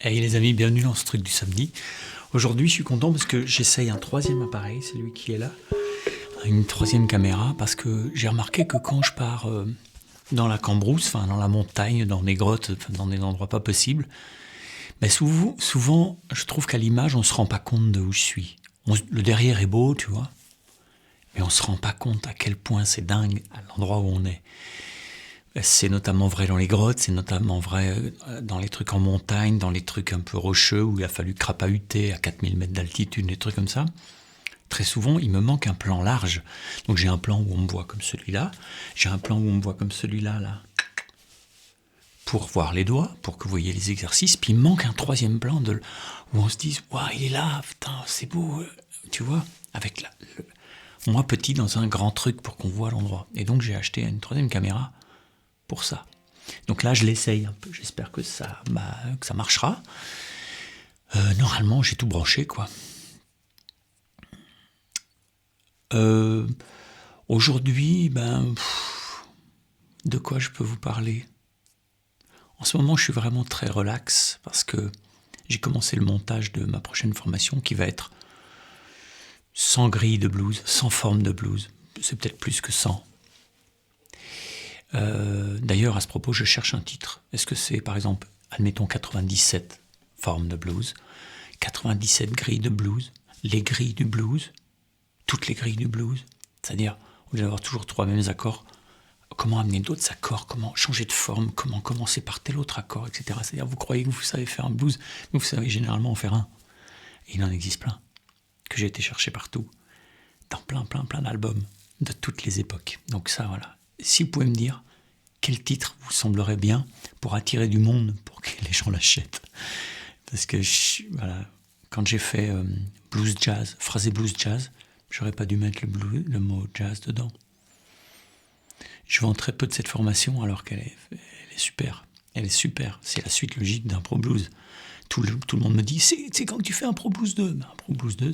Hey les amis, bienvenue dans ce truc du samedi. Aujourd'hui, je suis content parce que j'essaye un troisième appareil, c'est lui qui est là, une troisième caméra, parce que j'ai remarqué que quand je pars dans la cambrousse, enfin dans la montagne, dans des grottes, dans des endroits pas possibles, ben souvent, je trouve qu'à l'image, on se rend pas compte de où je suis. Le derrière est beau, tu vois, mais on se rend pas compte à quel point c'est dingue à l'endroit où on est. C'est notamment vrai dans les grottes, c'est notamment vrai dans les trucs en montagne, dans les trucs un peu rocheux où il a fallu crapahuter à 4000 mètres d'altitude, des trucs comme ça. Très souvent, il me manque un plan large. Donc j'ai un plan où on me voit comme celui-là, j'ai un plan où on me voit comme celui-là, là, pour voir les doigts, pour que vous voyez les exercices, puis il me manque un troisième plan où on se dit, waouh, il est là, putain, c'est beau, tu vois, avec moi petit dans un grand truc pour qu'on voit l'endroit. Et donc j'ai acheté une troisième caméra pour ça. Donc là, je l'essaye un peu. J'espère que ça marchera. Normalement, j'ai tout branché, quoi. Aujourd'hui, de quoi je peux vous parler? En ce moment, je suis vraiment très relax parce que j'ai commencé le montage de ma prochaine formation qui va être sans grille de blues, sans forme de blues. C'est peut-être plus que 100. D'ailleurs, à ce propos, je cherche un titre. Est-ce que c'est, par exemple, admettons 97 formes de blues, 97 grilles de blues, les grilles du blues, toutes les grilles du blues, c'est-à-dire, au lieu d'avoir toujours trois mêmes accords, comment amener d'autres accords, comment changer de forme, comment commencer par tel autre accord, etc. C'est-à-dire, vous croyez que vous savez faire un blues, mais vous savez généralement en faire un. Et il en existe plein, que j'ai été chercher partout, dans plein d'albums, de toutes les époques. Donc ça, voilà. Si vous pouvez me dire quel titre vous semblerait bien pour attirer du monde, pour que les gens l'achètent. Parce que, voilà, quand j'ai fait blues jazz, phrasé blues jazz, j'aurais pas dû mettre le mot jazz dedans. Je vends très peu de cette formation alors qu'elle est super. Elle est super. C'est la suite logique d'un pro blues. Tout le monde me dit, c'est quand tu fais un pro blues 2. Un pro blues 2,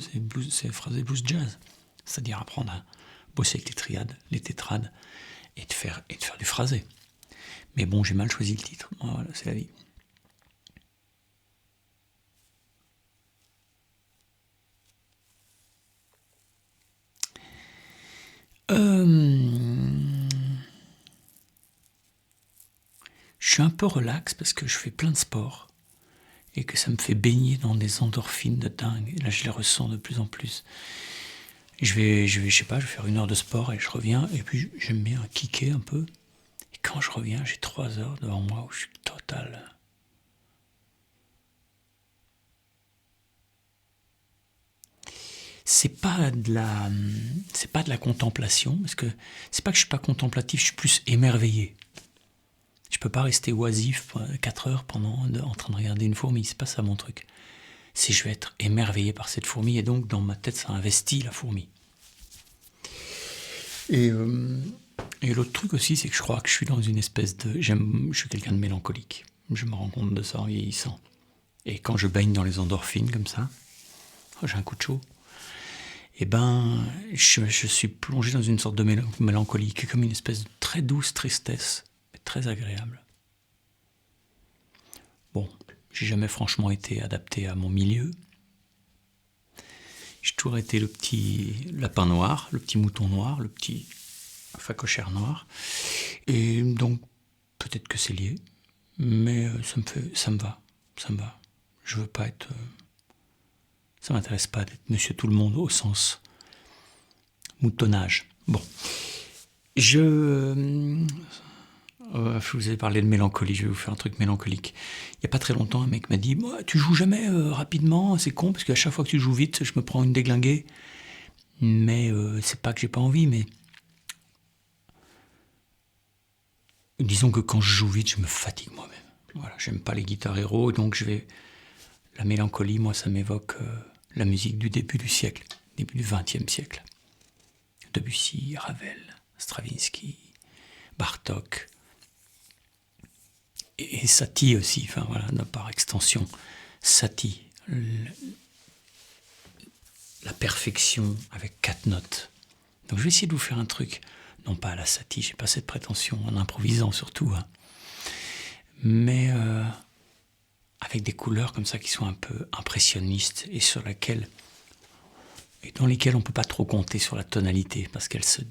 c'est phrasé blues jazz. C'est-à-dire apprendre à bosser avec les triades, les tétrades, et de faire du phrasé. Mais bon, j'ai mal choisi le titre. Voilà, c'est la vie. Je suis un peu relax parce que je fais plein de sport et que ça me fait baigner dans des endorphines de dingue. Et là, je les ressens de plus en plus. Et je sais pas, je vais faire 1 heure de sport et je reviens. Et puis, j'aime bien kicker un peu. Et quand je reviens, j'ai 3 heures devant moi où je suis total. C'est pas de la contemplation, parce que c'est pas que je suis pas contemplatif, je suis plus émerveillé. Je peux pas rester oisif 4 heures en train de regarder une fourmi, c'est pas ça mon truc. C'est je vais être émerveillé par cette fourmi et donc dans ma tête ça investit la fourmi. Et l'autre truc aussi, c'est que je crois que je suis dans une espèce de... Je suis quelqu'un de mélancolique. Je me rends compte de ça en vieillissant. Et quand je baigne dans les endorphines comme ça, j'ai un coup de chaud, et je suis plongé dans une sorte de mélancolie, qui est comme une espèce de très douce tristesse, mais très agréable. Bon, j'ai jamais franchement été adapté à mon milieu. J'ai toujours été le petit lapin noir, le petit mouton noir, le petit phacochère noir. Et donc, peut-être que c'est lié, mais ça me va. Je veux pas être... ça m'intéresse pas d'être monsieur tout le monde au sens moutonnage. Bon. Je vous ai parlé de mélancolie, je vais vous faire un truc mélancolique. Il n'y a pas très longtemps, un mec m'a dit « Tu joues jamais rapidement, c'est con, parce qu'à chaque fois que tu joues vite, je me prends une déglinguée. Mais c'est pas que j'ai pas envie, mais... Disons que quand je joue vite, je me fatigue moi-même. Voilà, j'aime pas les guitares héros, donc la mélancolie, moi, ça m'évoque la musique du début du siècle, début du XXe siècle. Debussy, Ravel, Stravinsky, Bartók, et Satie aussi, enfin voilà, par extension, Satie, la perfection avec 4 notes. Donc je vais essayer de vous faire un truc, non pas à la Satie, j'ai pas cette prétention, en improvisant surtout, hein. Mais avec des couleurs comme ça qui sont un peu impressionnistes et dans lesquelles on ne peut pas trop compter sur la tonalité parce qu'elle se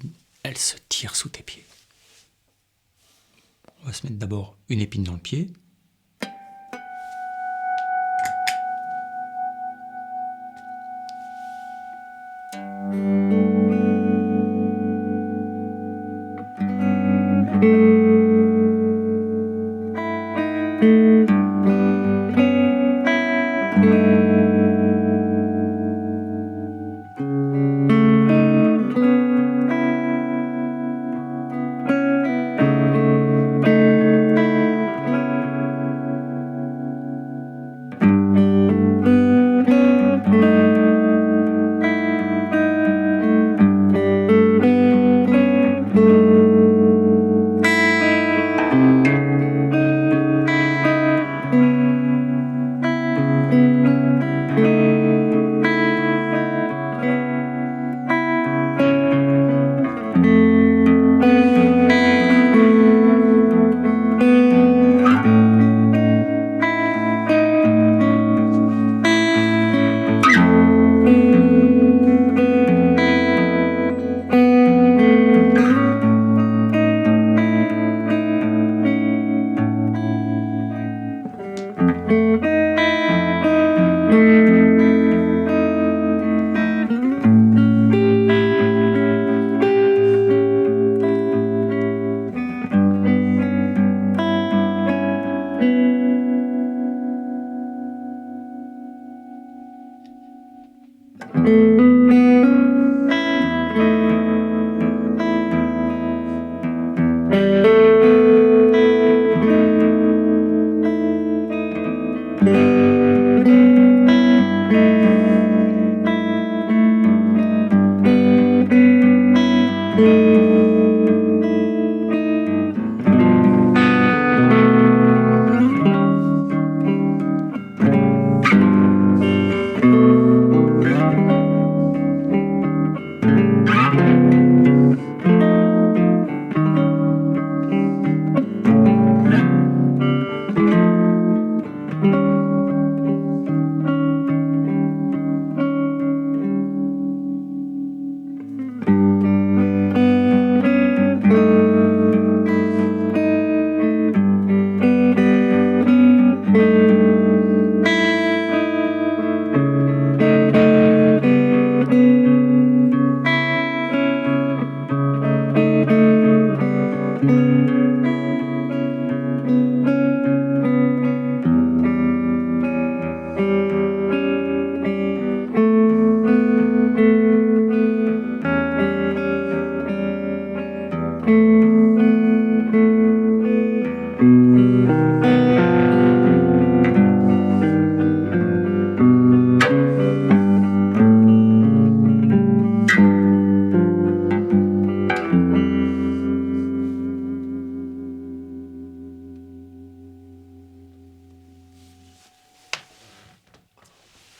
tire sous tes pieds. On va se mettre d'abord une épine dans le pied.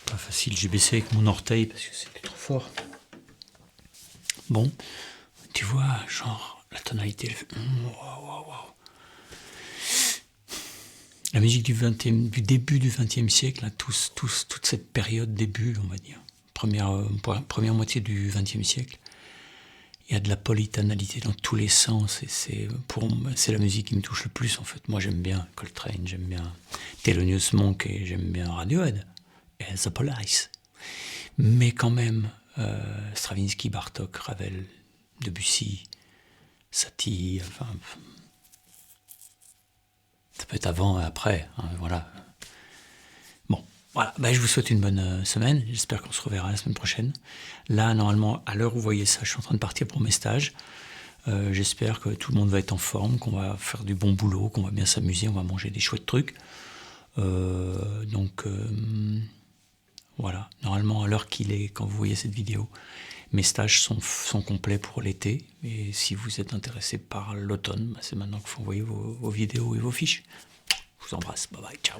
Pas facile, j'ai baissé avec mon orteil parce que c'était trop fort. Bon, tu vois, genre, la tonalité, elle fait... Wow. La musique du début du XXe siècle, là, toute cette période début, on va dire, première moitié du XXe siècle, il y a de la polytonalité dans tous les sens, et c'est la musique qui me touche le plus, en fait. Moi, j'aime bien Coltrane, j'aime bien Thelonious Monk, et j'aime bien Radiohead, et The Police. Mais quand même, Stravinsky, Bartók, Ravel, Debussy, Satie, enfin... Ça peut être avant et après, hein, voilà. Bon, voilà, je vous souhaite une bonne semaine. J'espère qu'on se reverra la semaine prochaine. Là, normalement, à l'heure où vous voyez ça, je suis en train de partir pour mes stages. J'espère que tout le monde va être en forme, qu'on va faire du bon boulot, qu'on va bien s'amuser, on va manger des chouettes trucs. Voilà, normalement, à l'heure qu'il est, quand vous voyez cette vidéo, mes stages sont complets pour l'été. Et si vous êtes intéressé par l'automne, c'est maintenant qu'il faut envoyer vos vidéos et vos fiches. Je vous embrasse. Bye bye. Ciao.